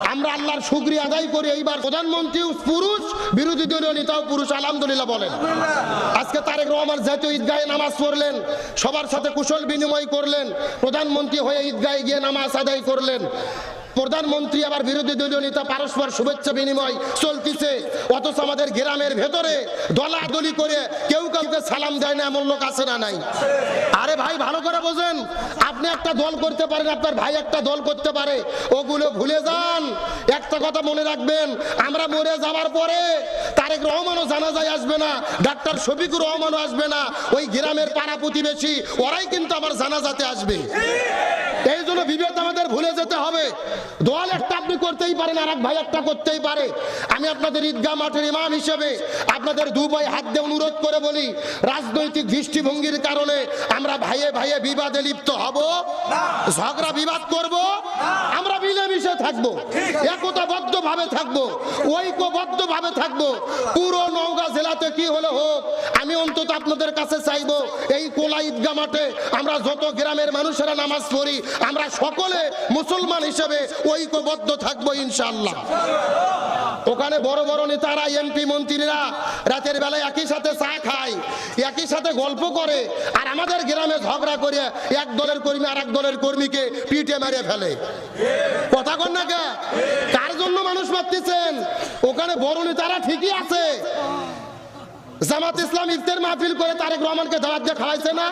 আমরা আল্লাহর শুকরিয়া আদায় করি। এইবার প্রধানমন্ত্রী পুরুষ, বিরোধী দলীয় নেতাও পুরুষ, আলহামদুলিল্লাহ বলেন। আজকে তারেক রহমান জাতীয় ঈদগাহে নামাজ পড়লেন, সবার সাথে কুশল বিনিময় করলেন, প্রধানমন্ত্রী হয়ে ঈদগাহে গিয়ে নামাজ আদায় করলেন। প্রধানমন্ত্রী আবার বিরোধী দলীয় নেতা পারস্পর শুভেচ্ছা বিনিময় চলতেছে, অথচ আমাদের গ্রামের ভেতরে দলাদলি করে কেউ কাউকে সালাম দেয় না, এমন লোক আছে না নাই? আরে ভাই ভালো করে বোঝেন, আপনি একটা দল করতে পারেন, আপনার ভাই একটা দল করতে পারে, ওগুলো ভুলে যান। একটা কথা মনে রাখবেন, আমরা মরে যাওয়ার পরে তারেক রহমানও জানাজায় আসবে না, ডাক্তার শফিকুর রহমানও আসবে না, ওই গ্রামের পাড়া প্রতিবেশী ওরাই কিন্তু আবার জানাজাতে আসবে। এই জন্য বিভেদ আমাদের ভুলে যেতে হবে। দল একটা আপনি করতেই পারেন, আর এক ভাই একটা করতেই পারে। আমি আপনাদের ঈদগাহ মাঠের ইমাম হিসেবে আপনাদের দু ভাই হাত দিয়ে অনুরোধ করে বলি, রাজনৈতিক দৃষ্টিভঙ্গির কারণে আমরা ভাইয়ে ভাইয়ে বিবাদে লিপ্ত হব, ঝগড়া বিবাদ করব, আমরা মিলেমিশে থাকবো, একতাবদ্ধ ভাবে থাকবো, ঐক্যবদ্ধ ভাবে থাকবো। পুরো নওগাঁ জেলাতে কি হলে হোক, আমি অন্তত আপনাদের কাছে চাইবো, এই কোলা ঈদগাহ মাঠে আমরা যত গ্রামের মানুষেরা নামাজ পড়ি, আমরা সকলে মুসলমান হিসেবে ঐক্যবদ্ধ থাকবো ইনশাআল্লাহ। ওখানে বড় বড় নেতারা, এমপি মন্ত্রীরা রাতের বেলায় একই সাথে চা খায়, একই সাথে গল্প করে, আর আমাদের গ্রামে ঝগড়া করে এক দলের কর্মী আর এক দলের কর্মীকে পিঠে মেরে ফেলে। কথা কন না কে? কার জন্য মানুষ মারতেছেন? ওখানে বড় নেতারা ঠিকই আছে, জামাত ইসলাম ইফতার মাহফিল করে তারেক রহমানকে দাওয়াত দিয়ে খাওয়াইছে না?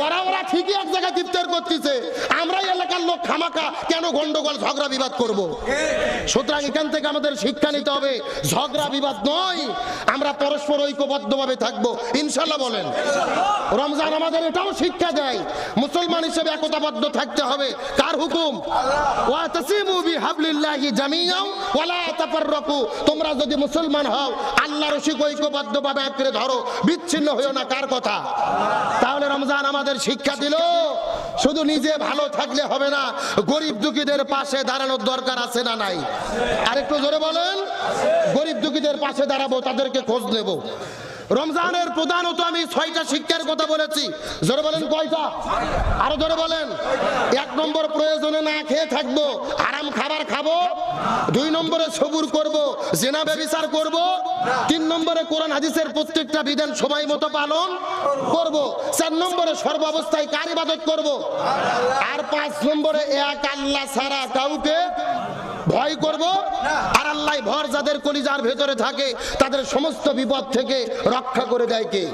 ওরা ঠিকই এক জায়গায় ইফতার করতেছে, আমরা এলাকার লোক খামাকা কেন গন্ডগোল ঝগড়া বিবাদ করব? সুতরাং এখান থেকে আমাদের শিক্ষা নিতে হবে, ঝগড়া বিবাদ নয়, আমরা পরস্পর ঐক্যবদ্ধভাবে থাকবো ইনশাআল্লাহ বলেন। রমজান আমাদের এটাও শিক্ষা দেয়, মুসলমান হিসেবে একতাবদ্ধ থাকতে হবে। কার হুকুম? ওয়াতাসিমু বিহাবলিল্লাহি জামিআন ওয়ালা তাফাররাকু। তোমরা যদি মুসলমান হও, আল্লাহর রশি ঐক্যবদ্ধভাবে আঁকড়ে ধরো, বিচ্ছিন্ন হইও না। কার কথা? তাহলে রমজান আমাদের শিক্ষা দিল, শুধু নিজে ভালো থাকলে হবে না, গরিব দুঃখীদের পাশে দাঁড়ানোর দরকার আছে না নাই? আরেকটু জোরে বলেন। গরিব দুঃখীদের পাশে দাঁড়াবো, তাদেরকে খোঁজ নেব। রমজানের প্রধানত আমি 6টা শিক্ষার কথা বলেছি। জোরে বলেন কয়টা? আরো জোরে বলেন। 1 নম্বর, প্রয়োজনে না খেয়ে থাকবো, আরাম খাবার খাবো। 2 নম্বরে সবুর করব, জিনা ব্যভিচার করব। 3 নম্বরে কোরআন হাদিসের প্রত্যেকটা বিধান সময় মতো পালন করব। 4 নম্বরে সর্বাবস্থায় কার ইবাদত করব। আর 5 নম্বরে এক আল্লাহ ছাড়া কাউকে ভয় করব। আর আল্লাহ ভর যাদের কলিজার ভেতরে থাকে, তাদের সমস্ত বিপদ থেকে রক্ষা করে দেয় কে?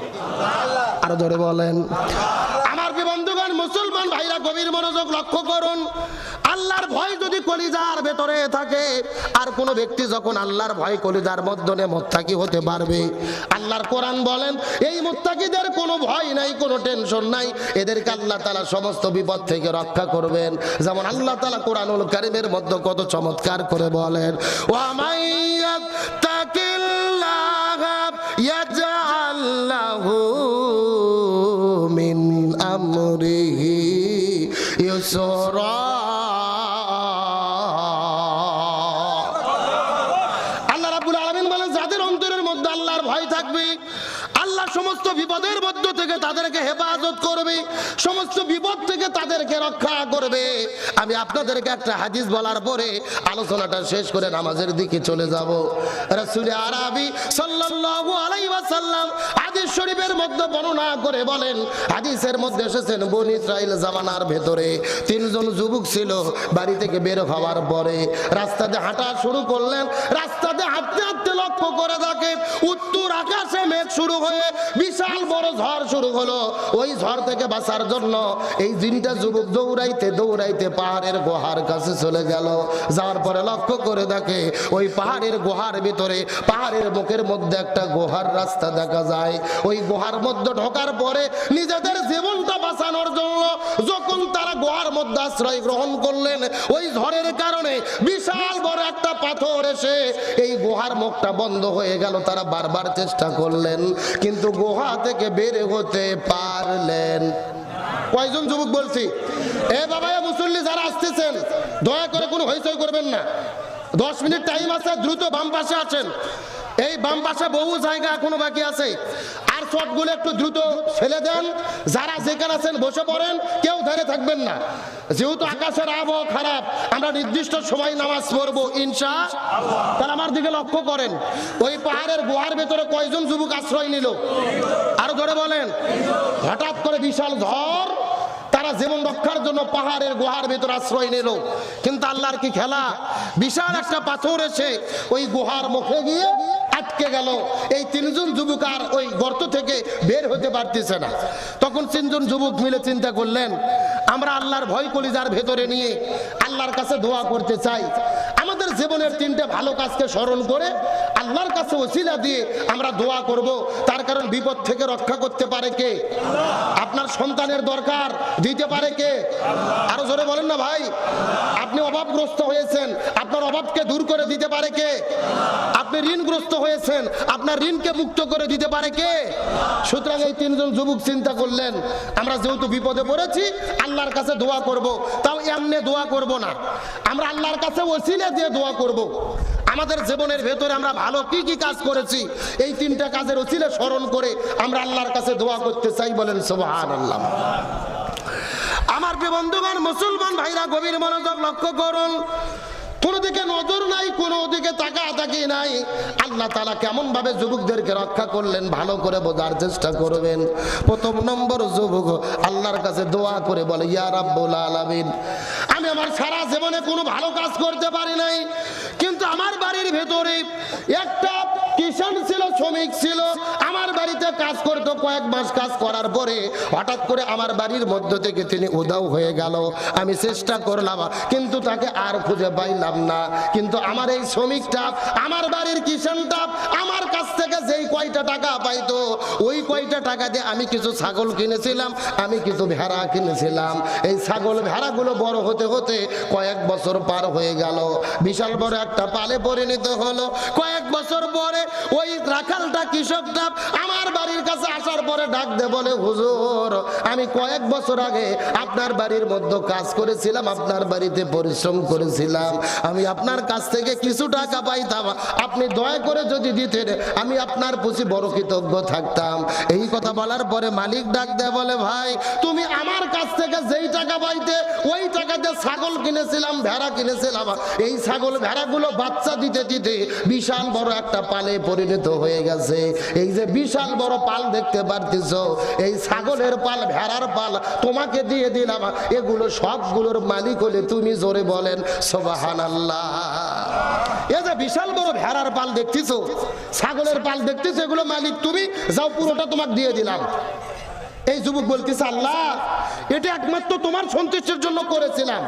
আরো ধরে বলেন। আমার বন্ধুগণ, মুসলমান ভাইরা গভীর মনোযোগ লক্ষ্য করুন। আল্লাহর ভয় যদি কলিজার ভেতরে থাকে, আর কোন ব্যক্তি যখন আল্লাহর ভয় কলিজার মধ্যে মুত্তাকি হতে পারবে, আল্লাহর কোরআন বলেন, এই মুত্তাকিদের কোনো ভয় নাই, কোনো টেনশন নাই, এদেরকে আল্লাহ তাআলা সমস্ত বিপদ থেকে রক্ষা করবেন। যেমন আল্লাহ তাআলা কোরআনুল কারীমের মধ্যে কত চমৎকার করে বলেন, ওয়া মাইয়াত্তাকিল্লাহা ইয়াজআল লাহু মিন আমরিহি ইউসরা। আল্লাহ রাব্বুল আলামিন বলেন, যাদের অন্তরের মধ্যে আল্লাহর ভয় থাকবে, আল্লাহ সমস্ত বিপদের মধ্য থেকে তাদেরকে হেফাজত করবে, সমস্ত বিপদ থেকে তাদেরকে রক্ষা করবে। আমি আপনাদেরকে একটা হাদিস বলার পরে আলোচনাটা শেষ করে নামাজের দিকে চলে যাব। রাসূল আরবি সাল্লাল্লাহু আলাইহি ওয়াসাল্লাম হাদিস শরীফের মধ্যে বর্ণনা করে বলেন, হাদিসের মধ্যে এসেছেন, বনি ইসরাইল জামানার ভেতরে 3 জন যুবক ছিল। বাড়ি থেকে বের হওয়ার পরে রাস্তাতে হাঁটা শুরু করলেন। রাস্তাতে হাঁটতে হাঁটতে লক্ষ্য করে দেখে উত্তর আকাশে মেঘ শুরু হয়ে বিশাল বড় ঝড় শুরু হলো। ওই ঝড় থেকে বাঁচার জন্য এই 3টা যুবক দৌড়াইতে দৌড়াইতে পাহাড়ের গুহার কাছে চলে গেল। যাওয়ার পরে লক্ষ্য করে দেখে ওই পাহাড়ের গুহার ভিতরে, পাহাড়ের মুখের মধ্যে একটা গুহার রাস্তা দেখা যায়। ওই গুহার মধ্যে ঢোকার পরে নিজেদের জীবনটা বাঁচানোর জন্য যখন তারা গুহার মধ্যে আশ্রয় গ্রহণ করলেন, ওই ঝড়ের কারণে বিশাল বড় একটা পাথর এসে এই গুহার মুখটা বন্ধ হয়ে গেল। তারা বারবার চেষ্টা করলেন, কিন্তু গুহা থেকে বের হতে পারলেন। কয়জন যুবক বলছি? এ বাবা, মুসল্লি যারা আসতেছেন, দয়া করে কোনো হইচই করবেন না। 10 মিনিট টাইম আছে, দ্রুত বাম পাশে আছেন। এই বাম পাশে বহু জায়গা এখনো বাকি আছে। আর আসওয়াদগুলো একটু দ্রুত ফেলে দেন, যারা যেখানে আছেন বসে পড়েন, কেউ ধরে থাকবেন না। যেহেতু আকাশের আবহাওয়া খারাপ, আমরা নির্দিষ্ট সময় নামাজ পড়বো ইনশাআল্লাহ। তাহলে আমার দিকে লক্ষ্য করেন, ওই পাহাড়ের গুহার ভেতরে কয়জন যুবক আশ্রয় নিল? আরো ধরে বলেন। হঠাৎ করে বিশাল ঝড়, তারা জীবন রক্ষার জন্য পাহাড়ের গুহার ভেতর আশ্রয় নিল। কিন্তু আল্লাহর কি খেলা, বিশাল একটা পাথর এসে ওই গুহার মুখে গিয়ে আটকে গেল। এই তিনজন যুবক আর ওই গর্ত থেকে বের হতে পারতেছে না। তখন তিনজন যুবক মিলে চিন্তা করলেন, আমরা আল্লাহর ভয় কলিজার ভেতরে নিয়ে আল্লাহর কাছে দোয়া করতে চাই। আমাদের জীবনের তিনটে ভালো কাজকে স্মরণ করে আল্লাহর কাছে ওসিলা দিয়ে আমরা দোয়া করব। তার কারণ বিপদ থেকে রক্ষা করতে পারে কে? আপনার সন্তানের দরকার দিতে পারে কে? আরো জোরে বলেন না ভাই। আপনি অভাবগ্রস্ত হয়েছেন, আপনার অভাবকে দূর করে দিতে পারে কে? আপনি ঋণগ্রস্ত হয়েছেন, আপনার ঋণকে মুক্ত করে দিতে পারে কে? সুতরাং এই তিনজন যুবক চিন্তা করলেন, আমরা যেহেতু বিপদে পড়েছি আল্লাহর কাছে দোয়া করব। তাও এমনি দোয়া করব না, আমরা আল্লাহর কাছে ওসিলা দিয়ে দোয়া করব। আমাদের জীবনের ভেতরে আমরা ভালো কি কি কাজ করেছি, এই তিনটা কাজের ওসিলা স্মরণ করে আমরা আল্লাহর কাছে দোয়া করতে চাই। বলেন সুবহানাল্লাহ। আমার প্রিয় বন্ধুগণ, মুসলমান ভাইরা, গভীর মনোযোগ লক্ষ্য করুন। কোন দিকে নজর নাই, কোন দিকে তাকাতাকি নাই। আল্লাহ তাআলা কেমন ভাবে যুবকদেরকে রক্ষা করলেন ভালো করে বোঝার চেষ্টা করবেন। প্রথম নম্বর, যুবক আল্লাহর কাছে দোয়া করে বলে, ইয়া রাব্বুল আলামিন, আমি আমার সারা জীবনে কোনো ভালো কাজ করতে পারি নাই, কিন্তু আমার বাড়ির ভেতরে একটা কিষাণ ছিল, শ্রমিক ছিল, আমার বাড়িতে কাজ করতো। কয়েক মাস কাজ করার পরে হঠাৎ করে আমার বাড়ির মধ্য থেকে তিনি উধাও হয়ে গেল। আমি চেষ্টা করলাম কিন্তু তাকে আর খুঁজে পাইলাম না। কিন্তু আমার এই শ্রমিকটা, আমার বাড়ির কিষাণটা আমার কাছ থেকে যেই কয়টা টাকা পাইতো, ওই কয়টা টাকা দিয়ে আমি কিছু ছাগল কিনেছিলাম, আমি কিছু ভেড়া কিনেছিলাম। এই ছাগল ভেড়াগুলো বড় হতে হতে কয়েক বছর পার হয়ে গেল, বিশাল বড় একটা পালে পরিণত হলো। কয়েক বছর পরে ওই রাখালটা, কৃষকটা আমার বাড়ির কাছে আসার পরে ডাক দে বলে, হুজুর, আমি কয়েক বছর আগে আপনার বাড়ির মধ্যে কাজ করেছিলাম, আপনার বাড়িতে পরিশ্রম করেছিলাম, আমি আপনার কাছ থেকে কিছু টাকা পাইতাম, আপনি দয়া করে যদি দিতেন আমি আপনার প্রতি বড় কৃতজ্ঞ থাকতাম। এই কথা বলার পরে মালিক ডাক দেয় বলে, ভাই, তুমি আমার কাছ থেকে যেই টাকা পাইতে ওই টাকাতে ছাগল কিনেছিলাম, ভেড়া কিনেছিলাম। এই ছাগল ভেড়াগুলো বাচ্চা দিতে দিতে বিশাল বড় একটা পালে পরিণত হয়ে গেছে। এই যে বিশাল বড় পাল দেখতে পারতেছ, এই ছাগলের পাল, ভেড়ার পাল তোমাকে দিয়ে দিলাম, এগুলো সবগুলোর মালিক হলে তুমি। জোরে বলেন সুবহানাল্লাহ। এই যে বিশাল বড় ভেড়ার পাল দেখতেছো, ছাগলের পাল দেখতেছো, এগুলো মালিক তুমি, যাও পুরোটা তোমাকে দিয়ে দিলাম। এই যুবক বলতেছে, আল্লাহ, এটা একমাত্র তোমার সন্তুষ্টির জন্য করেছিলাম,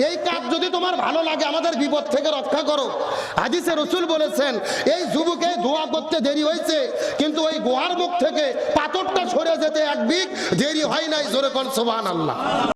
এই কাজ যদি তোমার ভালো লাগে আমাদের বিপদ থেকে রক্ষা করো। হাদিসে রাসূল বলেছেন, এই যুবকে দোয়া করতে দেরি হয়েছে, কিন্তু ওই গুহার মুখ থেকে পাথরটা সরে যেতে এক বিঘ দেরি হয় নাই। জোরে কোন সুবহানাল্লাহ।